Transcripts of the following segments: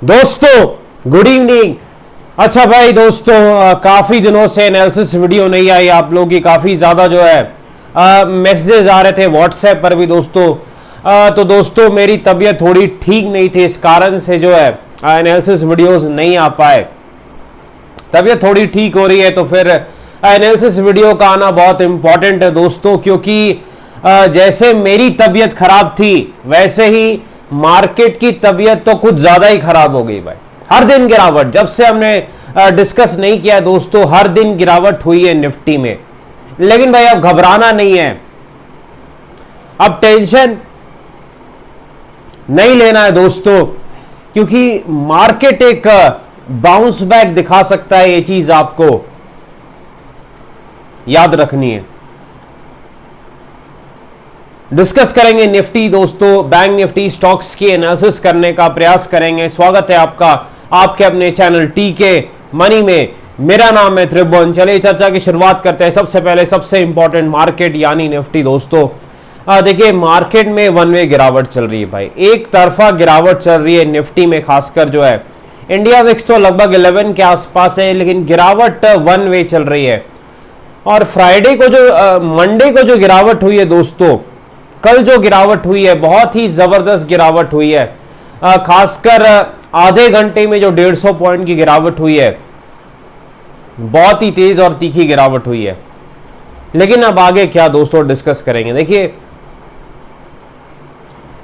दोस्तों good evening. अच्छा भाई दोस्तों, काफ़ी दिनों से एनालिसिस वीडियो नहीं आई आप लोगों की, काफ़ी ज़्यादा जो है मैसेजेस आ रहे थे व्हाट्सएप पर भी दोस्तों। तो दोस्तों मेरी तबीयत थोड़ी ठीक नहीं थी, इस कारण से जो है एनालिसिस वीडियोस नहीं आ पाए। तबीयत थोड़ी ठीक हो रही है तो फिर एनालिसिस वीडियो का आना बहुत इंपॉर्टेंट है दोस्तों, क्योंकि जैसे मेरी तबीयत खराब थी वैसे ही मार्केट की तबीयत तो कुछ ज्यादा ही खराब हो गई भाई। हर दिन गिरावट, जब से हमने डिस्कस नहीं किया दोस्तों, हर दिन गिरावट हुई है निफ्टी में। लेकिन भाई अब घबराना नहीं है, अब टेंशन नहीं लेना है दोस्तों, क्योंकि मार्केट एक बाउंस बैक दिखा सकता है। ये चीज आपको याद रखनी है। डिस्कस करेंगे निफ्टी दोस्तों, बैंक निफ्टी स्टॉक्स की एनालिसिस करने का प्रयास करेंगे। स्वागत है आपका आपके अपने चैनल टीके मनी में। मेरा नाम है त्रिभुवन। चलिए चर्चा की शुरुआत करते हैं। सबसे पहले सबसे इंपॉर्टेंट मार्केट यानी निफ्टी दोस्तों। देखिए मार्केट में वन वे गिरावट चल रही है भाई, एक तरफा गिरावट चल रही है निफ्टी में। खासकर जो है इंडिया विक्स तो लगभग 11 के आसपास है, लेकिन गिरावट वन वे चल रही है। और फ्राइडे को जो मंडे को जो गिरावट हुई है दोस्तों, कल जो गिरावट हुई है बहुत ही जबरदस्त गिरावट हुई है। खासकर आधे घंटे में जो 150 पॉइंट की गिरावट हुई है, बहुत ही तेज और तीखी गिरावट हुई है। लेकिन अब आगे क्या दोस्तों डिस्कस करेंगे। देखिए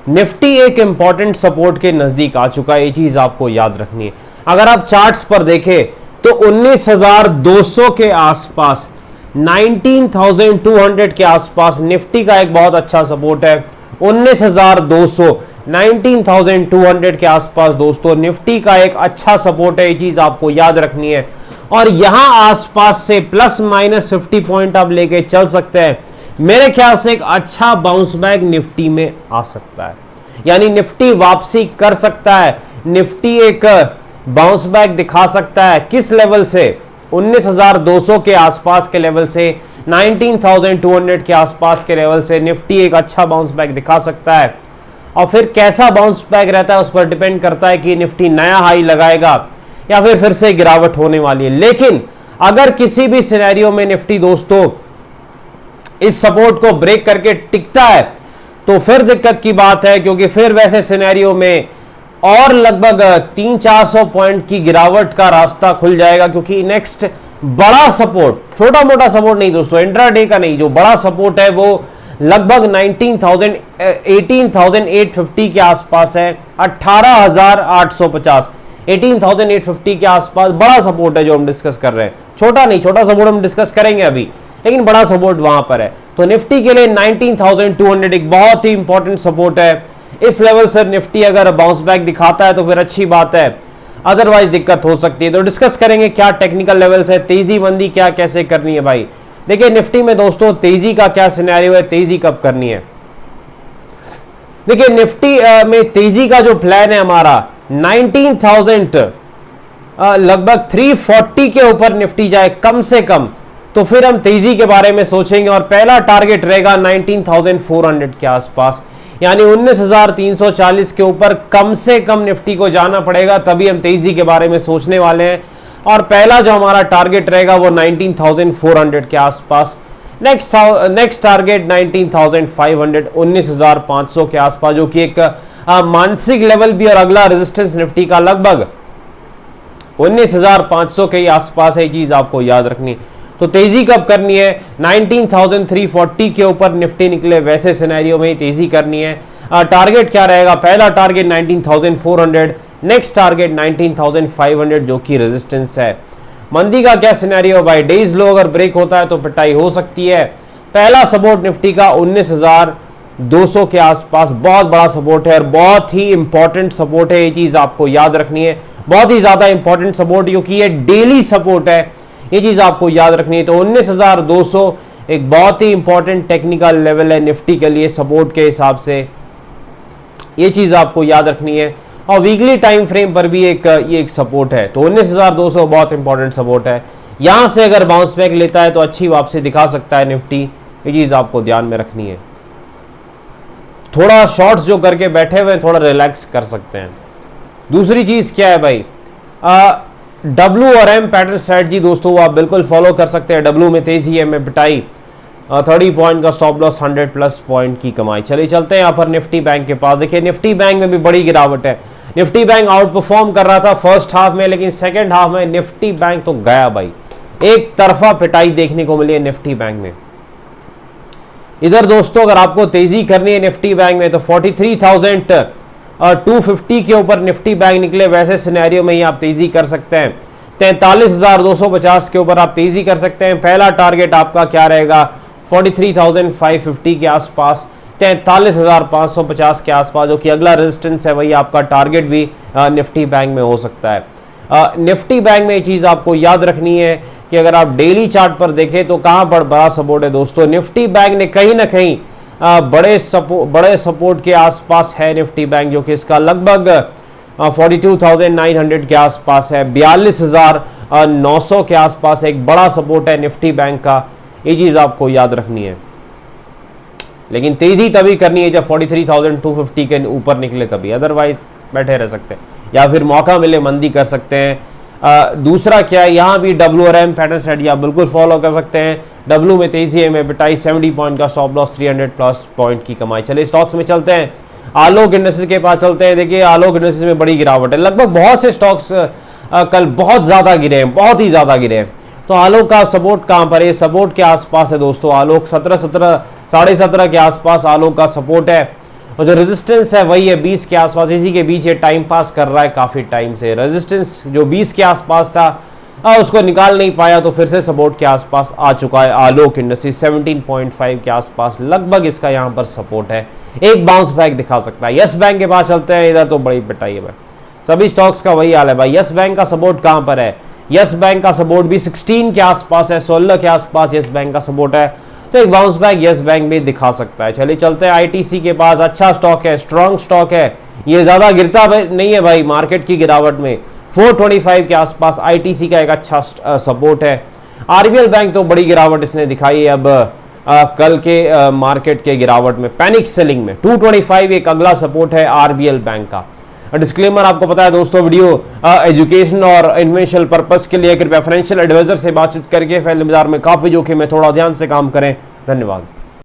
निफ्टी एक इंपॉर्टेंट सपोर्ट के नजदीक आ चुका है, ये चीज आपको याद रखनी है। अगर आप चार्ट्स पर देखें तो 19,200 के आसपास, 19,200 के आसपास निफ्टी का एक बहुत अच्छा सपोर्ट है। 19,200 19,200 के आसपास दोस्तों निफ्टी का एक अच्छा सपोर्ट है, ये चीज आपको याद रखनी है। और यहां आसपास से प्लस माइनस 50 पॉइंट आप लेके चल सकते हैं। मेरे ख्याल से एक अच्छा बाउंस बैक निफ्टी में आ सकता है, यानी निफ्टी वापसी कर सकता है। निफ्टी एक बाउंस बैक दिखा सकता है। किस लेवल से? 19,200 के आसपास के लेवल से, 19,200 के आसपास के लेवल से निफ्टी एक अच्छा बाउंस बैक दिखा सकता है। और फिर कैसा बाउंस बैक रहता है उस पर डिपेंड करता है कि निफ्टी नया हाई लगाएगा या फिर से गिरावट होने वाली है। लेकिन अगर किसी भी सिनेरियो में निफ्टी दोस्तों इस सपोर्ट को ब्रेक करके टिकता है तो फिर दिक्कत की बात है, क्योंकि फिर वैसे सिनेरियो में और लगभग 300-400 पॉइंट की गिरावट का रास्ता खुल जाएगा। क्योंकि नेक्स्ट बड़ा सपोर्ट, छोटा मोटा सपोर्ट नहीं दोस्तों, इंट्राडे का नहीं, जो बड़ा सपोर्ट है वो लगभग 18,850 के आसपास है। 18,850 18,850 के आसपास बड़ा सपोर्ट है जो हम डिस्कस कर रहे हैं। छोटा नहीं, छोटा सपोर्ट हम डिस्कस करेंगे अभी, लेकिन बड़ा सपोर्ट वहां पर है। तो निफ्टी के लिए 19,200 एक बहुत ही इंपॉर्टेंट सपोर्ट है। इस लेवल से निफ्टी अगर बाउंस बैक दिखाता है तो फिर अच्छी बात है, अदरवाइज दिक्कत हो सकती है। तो डिस्कस करेंगे क्या टेक्निकल लेवल्स है, तेजी मंदी क्या कैसे करनी है भाई। देखिए निफ्टी में दोस्तों तेजी का क्या सिनेरियो है, तेजी कब करनी है। देखिए निफ्टी में तेजी का जो प्लान है हमारा 19,000 लगभग 340 के ऊपर निफ्टी जाए कम से कम, तो फिर हम तेजी के बारे में सोचेंगे। और पहला टारगेट रहेगा 19,400 के आसपास, यानी 19,340 के ऊपर कम से कम निफ्टी को जाना पड़ेगा, तभी हम तेजी के बारे में सोचने वाले हैं। और पहला जो हमारा टारगेट रहेगा वो 19,400 के आसपास। नेक्स्ट टारगेट 19,500 19,500 के आसपास, जो कि एक मानसिक लेवल भी, और अगला रेजिस्टेंस निफ्टी का लगभग 19,500 के आसपास है। चीज आपको याद रखनी। तो तेजी कब करनी है? 19,340 के ऊपर निफ्टी निकले वैसे सिनेरियो में तेजी करनी है। टारगेट क्या रहेगा? पहला टारगेट 19,400, नेक्स्ट टारगेट 19,500 जो कि रेजिस्टेंस है। मंदी का क्या सिनेरियो भाई? डेज लो अगर ब्रेक होता है तो पिटाई हो सकती है। पहला सपोर्ट निफ्टी का 19,200 के आसपास बहुत बड़ा सपोर्ट है और बहुत ही इंपॉर्टेंट सपोर्ट है। ये चीज आपको याद रखनी है, बहुत ही ज्यादा इंपॉर्टेंट सपोर्ट, क्योंकि ये डेली सपोर्ट है, ये चीज आपको याद रखनी है। तो 19,200 एक बहुत ही इंपॉर्टेंट टेक्निकल लेवल है निफ्टी के लिए सपोर्ट के हिसाब से, ये चीज आपको याद रखनी है। और वीकली टाइम फ्रेम पर भी ये एक सपोर्ट है। तो 19,200 बहुत इंपॉर्टेंट सपोर्ट है। यहां से अगर बाउंस बैक लेता है तो अच्छी वापसी दिखा सकता है निफ्टी, ये चीज आपको ध्यान में रखनी है। थोड़ा शॉर्ट्स जो करके बैठे हुए थोड़ा रिलैक्स कर सकते हैं। दूसरी चीज क्या है भाई, डब्ल्यू और एम पैटर्न स्ट्रेटजी दोस्तों आप बिल्कुल फॉलो कर सकते हैं। डब्ल्यू में तेजी है, में पिटाई, 30 पॉइंट का स्टॉप लॉस, 100+ पॉइंट की कमाई। चलिए चलते हैं यहाँ पर निफ्टी बैंक के पास। देखिए निफ्टी बैंक में भी बड़ी गिरावट है। निफ्टी बैंक आउट परफॉर्म कर रहा था फर्स्ट हाफ में, लेकिन सेकेंड हाफ में निफ्टी बैंक तो गया भाई, एक तरफा पिटाई देखने को मिली है निफ्टी बैंक में। इधर दोस्तों अगर आपको तेजी करनी है निफ्टी बैंक में तो 43,250 के ऊपर निफ्टी बैंक निकले, वैसे सिनेरियो में ही आप तेजी कर सकते हैं। 43,250 के ऊपर आप तेजी कर सकते हैं। पहला टारगेट आपका क्या रहेगा, 43,550 के आसपास, 43,550 के आसपास, जो कि अगला रेजिस्टेंस है, वही आपका टारगेट भी निफ्टी बैंक में हो सकता है। निफ्टी बैंक में ये चीज़ आपको याद रखनी है कि अगर आप डेली चार्ट पर देखें तो कहाँ पर बड़ा सपोर्ट है दोस्तों, निफ्टी बैंक ने कहीं ना कहीं बड़े सपोर्ट के आसपास है निफ्टी बैंक, जो कि इसका लगभग 42,900 के आसपास है, 42,900 के आसपास एक बड़ा सपोर्ट है निफ्टी बैंक का। ये चीज़ आपको याद रखनी है, लेकिन तेजी तभी करनी है जब 43,250 के ऊपर निकले तभी, अदरवाइज बैठे रह सकते हैं या फिर मौका मिले मंदी कर सकते हैं। दूसरा क्या है, यहाँ भी डब्ल्यू और एम पैटर्न स्ट्रेटजी आप बिल्कुल फॉलो कर सकते हैं। डब्ल्यू में तेजी है, में पिटाई, 70 पॉइंट का स्टॉप लॉस, 300+ पॉइंट की कमाई। चलिए स्टॉक्स में चलते हैं, आलोक इंडस्ट्रीज के पास चलते हैं। देखिए आलोक इंडस्ट्रीज में बड़ी गिरावट है, लगभग बहुत से स्टॉक्स कल बहुत ज़्यादा गिरे हैं, बहुत ही ज़्यादा गिरे हैं। तो आलोक का सपोर्ट कहाँ पर है, सपोर्ट के आसपास है दोस्तों। आलोक 17 के आसपास आलोक का सपोर्ट है, और जो रेजिस्टेंस है वही है 20 के आसपास। इसी के बीच ये टाइम पास कर रहा है काफ़ी टाइम से। रेजिस्टेंस जो 20 के आसपास था उसको निकाल नहीं पाया, तो फिर से सपोर्ट के आसपास आ चुका है आलोक इंडस्ट्री। 17.5 के आसपास लगभग इसका यहाँ पर सपोर्ट है, एक बाउंस बैक दिखा सकता है। यस बैंक के पास चलते हैं, इधर तो बड़ी पिटाई है भाई, सभी स्टॉक्स का वही हाल है भाई। यस बैंक का सपोर्ट कहाँ पर है, यस बैंक का सपोर्ट भी 16 के आसपास है, 16 के आसपास यस बैंक का सपोर्ट है, तो एक बाउंस बैक यस बैंक भी दिखा सकता है। चलिए चलते हैं आईटीसी के पास। अच्छा स्टॉक है, स्ट्रॉन्ग स्टॉक है, ये ज्यादा गिरता नहीं है भाई मार्केट की गिरावट में। 425 के आसपास आईटीसी का एक अच्छा सपोर्ट है। आरबीएल बैंक तो बड़ी गिरावट इसने दिखाई है अब कल के मार्केट के गिरावट में, पैनिक सेलिंग में। 225 एक अगला सपोर्ट है आरबीएल बैंक का। डिस्क्लेमर आपको पता है दोस्तों, वीडियो एजुकेशन और इन्वेस्टमेंट पर्पस के लिए कृपया फाइनेंशियल एडवाइजर से बातचीत करके फैल बाजार में काफी जोखिम है, थोड़ा ध्यान से काम करें। धन्यवाद।